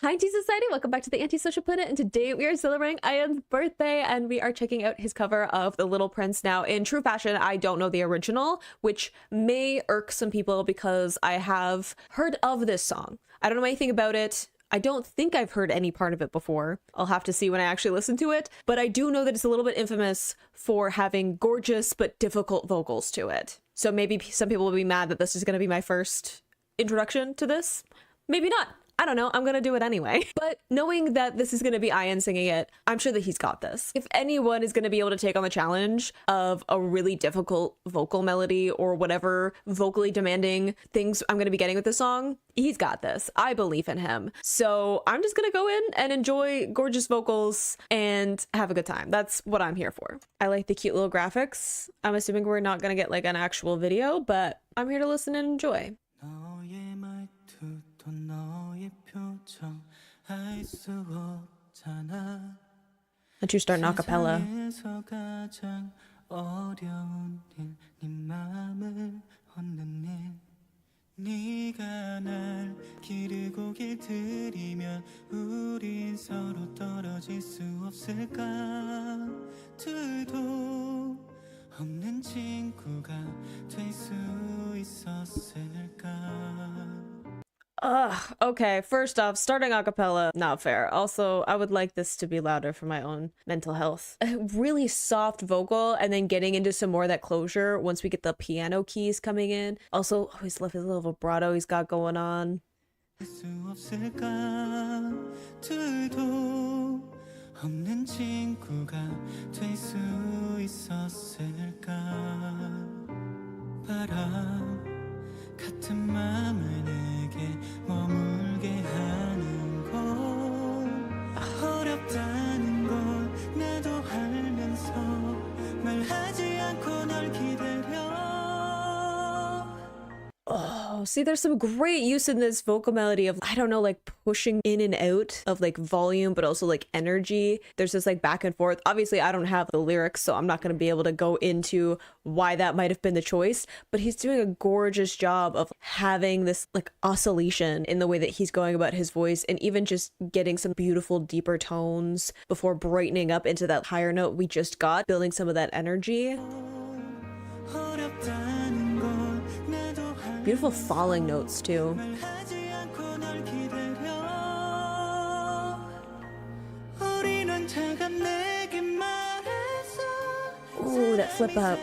Hi, Tea Society! Welcome back to the Antisocial Planet, and today we are celebrating Ian's birthday, and we are checking out his cover of The Little Prince. Now, in true fashion, I don't know the original, which may irk some people because I have heard of this song. I don't know anything about it. I don't think I've heard any part of it before. I'll have to see when I actually listen to it, but I do know that it's a little bit infamous for having gorgeous but difficult vocals to it. So maybe some people will be mad that this is going to be my first introduction to this. Maybe not. I don't know, I'm gonna do it anyway. But knowing that this is gonna be Ian singing it, I'm sure that he's got this. If anyone is gonna be able to take on the challenge of a really difficult vocal melody or whatever vocally demanding things I'm gonna be getting with this song, he's got this. I believe in him. So I'm just gonna go in and enjoy gorgeous vocals and have a good time. That's what I'm here for. I like the cute little graphics. I'm assuming we're not gonna get like an actual video, but I'm here to listen and enjoy. Let you start an acapella. 네가 날 기르고 길들이면 우린 서로 떨어질 수 없을까 둘도 없는 친구가 될 수 있었을까. Ugh, okay, first off, starting a cappella, not fair. Also, I would like this to be louder for my own mental health. A really soft vocal and then getting into some more of that closure once we get the piano keys coming in. Also, always love his little vibrato he's got going on. 없는 친구가 될 수 있었을까 바람 같은 마음을 내게 머물게 하는 건 어렵다는 걸 나도 알면서 말하지 않고 널 기다려. Oh, see, there's some great use in this vocal melody of, I don't know, like pushing in and out of like volume, but also like energy. There's this like back and forth. Obviously, I don't have the lyrics, so I'm not going to be able to go into why that might have been the choice, but he's doing a gorgeous job of having this like oscillation in the way that he's going about his voice, and even just getting some beautiful deeper tones before brightening up into that higher note we just got, building some of that energy. Beautiful falling notes too. Ooh, that flip up.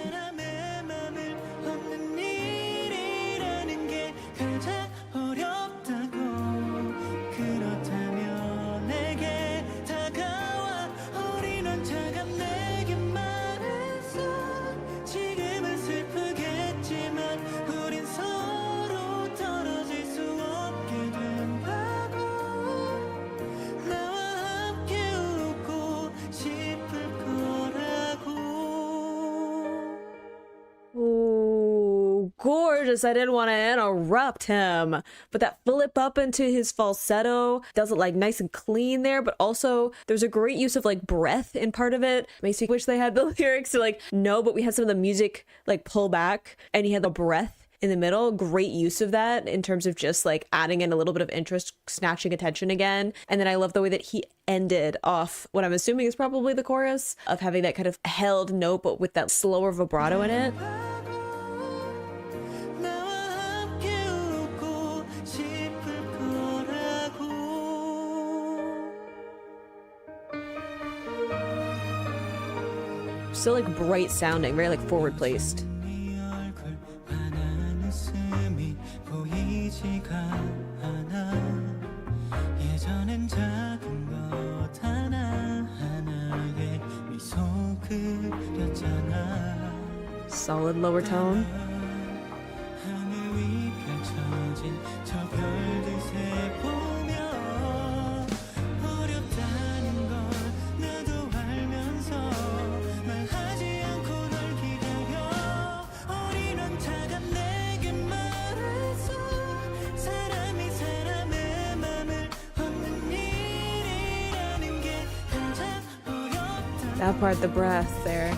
Gorgeous. I didn't want to interrupt him, but that flip up into his falsetto does it like nice and clean there, but also there's a great use of like breath in part of it. Makes me wish they had the lyrics to like, no, but we had some of the music like pull back and he had the breath in the middle. Great use of that in terms of just like adding in a little bit of interest, snatching attention again. And then I love the way that he ended off what I'm assuming is probably the chorus of having that kind of held note, but with that slower vibrato in it. So like bright sounding, very like forward placed. Solid lower tone. That part, the breath there.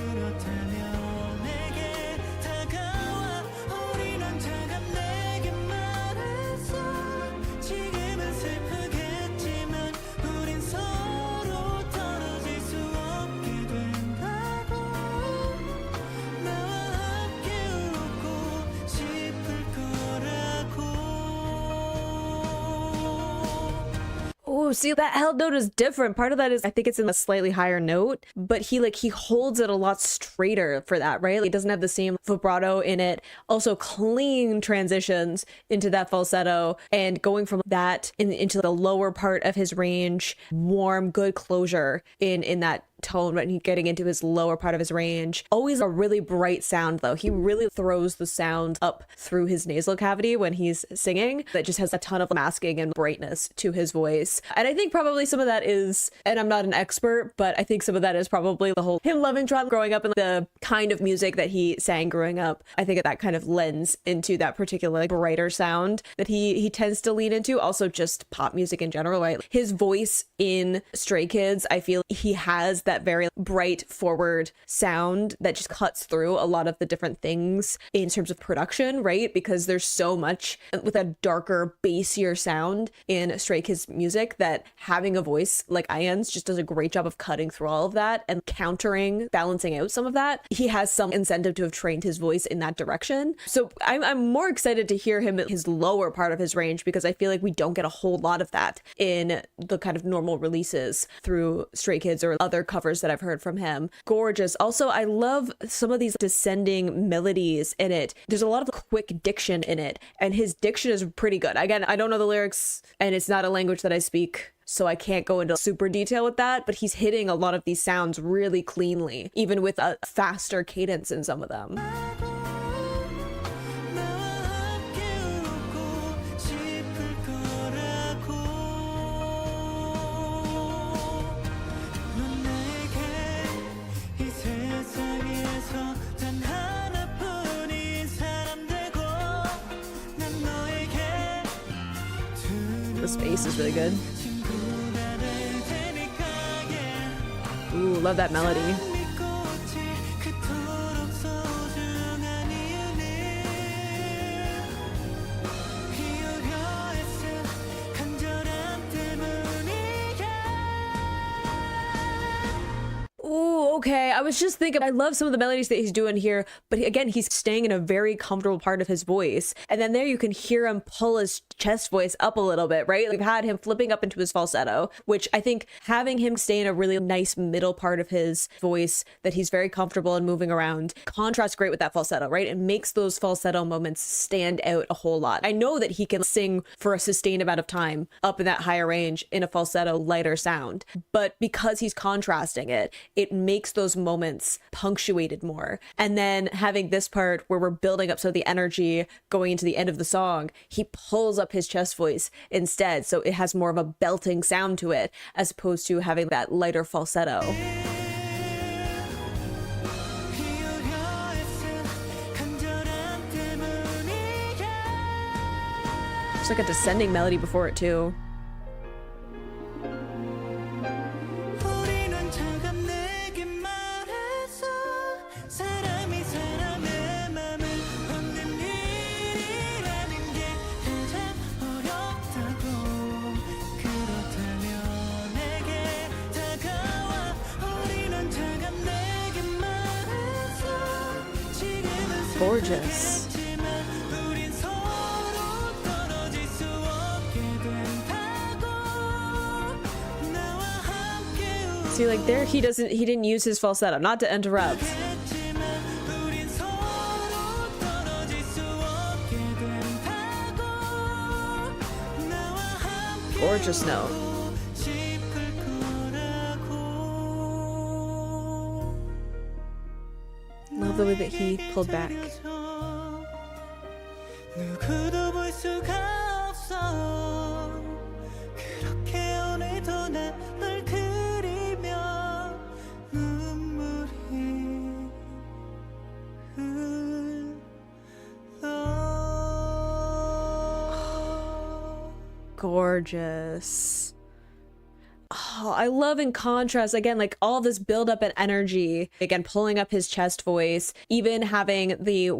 Oh, see, that held note is different. Part of that is I think it's in a slightly higher note, but he holds it a lot straighter for that, right? Like, it doesn't have the same vibrato in it. Also, clean transitions into that falsetto and going from that into the lower part of his range, warm, good closure in that tone when he's getting into his lower part of his range. Always a really bright sound though. He really throws the sound up through his nasal cavity when he's singing. That just has a ton of masking and brightness to his voice. And I think probably some of that is, and I'm not an expert, but I think some of that is probably the whole him loving Trump growing up and the kind of music that he sang growing up. I think that kind of lends into that particular like, brighter sound that he tends to lean into. Also just pop music in general, right? His voice in Stray Kids, I feel he has that very bright forward sound that just cuts through a lot of the different things in terms of production, right? Because there's so much with a darker, bassier sound in Stray Kids music that having a voice like Ian's just does a great job of cutting through all of that and countering, balancing out some of that. He has some incentive to have trained his voice in that direction. So I'm more excited to hear him at his lower part of his range because I feel like we don't get a whole lot of that in the kind of normal releases through Stray Kids or other covers that I've heard from him. Gorgeous. Also, I love some of these descending melodies in it. There's a lot of quick diction in it, and his diction is pretty good. Again, I don't know the lyrics, and it's not a language that I speak, so I can't go into super detail with that, but he's hitting a lot of these sounds really cleanly, even with a faster cadence in some of them. The space is really good. Ooh, love that melody. Ooh, okay. I was just thinking, I love some of the melodies that he's doing here, but again, he's staying in a very comfortable part of his voice. And then there you can hear him pull his chest voice up a little bit, right? We've had him flipping up into his falsetto, which I think having him stay in a really nice middle part of his voice that he's very comfortable and moving around contrasts great with that falsetto, right? It makes those falsetto moments stand out a whole lot. I know that he can sing for a sustained amount of time up in that higher range in a falsetto, lighter sound, but because he's contrasting it, it makes those moments punctuated more. And then having this part where we're building up so the energy going into the end of the song, he pulls up his chest voice instead. So it has more of a belting sound to it as opposed to having that lighter falsetto. There's like a descending melody before it too. Gorgeous. See, like there he didn't use his falsetto, not to interrupt. Gorgeous note. Love the way that he pulled back. Gorgeous. Oh, I love in contrast, again, like all this buildup and energy, again, pulling up his chest voice, even having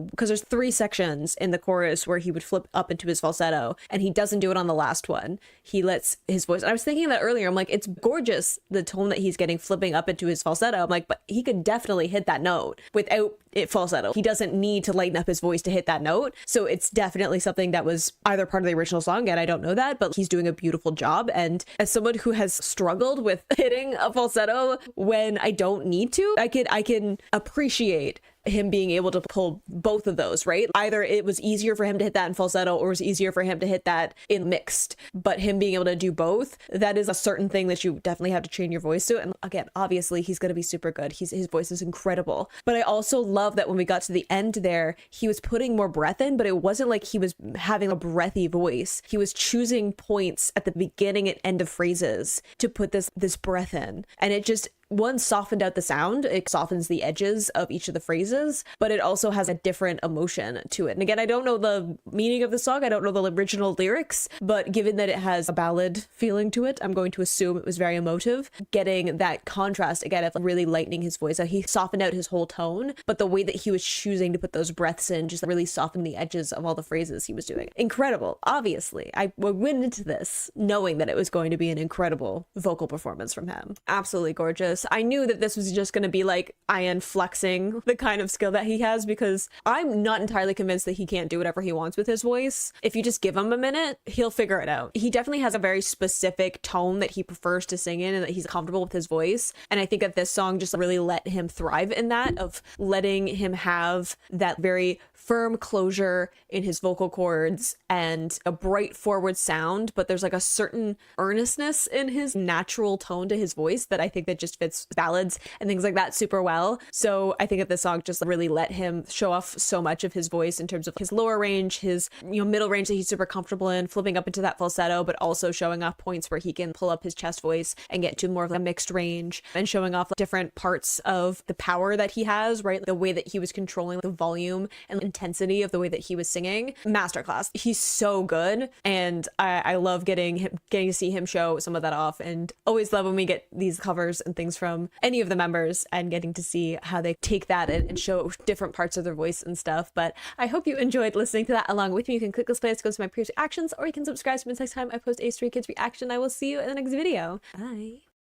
because there's 3 sections in the chorus where he would flip up into his falsetto, and he doesn't do it on the last one. He lets his voice, and I was thinking that earlier, I'm like, it's gorgeous, the tone that he's getting flipping up into his falsetto. I'm like, but he could definitely hit that note without it falsetto. He doesn't need to lighten up his voice to hit that note. So it's definitely something that was either part of the original song, and I don't know that, but he's doing a beautiful job. And as someone who has struggled with hitting a falsetto when I don't need to, I can appreciate him being able to pull both of those, right? Either it was easier for him to hit that in falsetto or it was easier for him to hit that in mixed, but him being able to do both, that is a certain thing that you definitely have to train your voice to. And again, obviously he's going to be super good. His voice is incredible. But I also love that when we got to the end there, he was putting more breath in, but it wasn't like he was having a breathy voice. He was choosing points at the beginning and end of phrases to put this breath in. And it just, one, softened out the sound. It softens the edges of each of the phrases, but it also has a different emotion to it. And again, I don't know the meaning of the song. I don't know the original lyrics, but given that it has a ballad feeling to it, I'm going to assume it was very emotive. Getting that contrast again of really lightening his voice. He softened out his whole tone, but the way that he was choosing to put those breaths in just really softened the edges of all the phrases he was doing. Incredible. Obviously, I went into this knowing that it was going to be an incredible vocal performance from him. Absolutely gorgeous. I knew that this was just going to be like Ian flexing the kind of skill that he has, because I'm not entirely convinced that he can't do whatever he wants with his voice. If you just give him a minute, he'll figure it out. He definitely has a very specific tone that he prefers to sing in and that he's comfortable with his voice. And I think that this song just really let him thrive in that, of letting him have that very firm closure in his vocal cords and a bright forward sound, but there's like a certain earnestness in his natural tone to his voice that I think that just fits ballads and things like that super well. So I think that this song just really let him show off so much of his voice in terms of his lower range, his middle range that he's super comfortable in, flipping up into that falsetto, but also showing off points where he can pull up his chest voice and get to more of a mixed range, and showing off different parts of the power that he has, right? The way that he was controlling the volume and intensity of the way that he was singing. Masterclass. He's so good, and I love getting to see him show some of that off, and always love when we get these covers and things from any of the members and getting to see how they take that and show different parts of their voice and stuff. But I hope you enjoyed listening to that along with me. You can click this playlist to go to my previous reactions, or you can subscribe so next time I post a Stray Kids reaction. I will see you in the next video. Bye.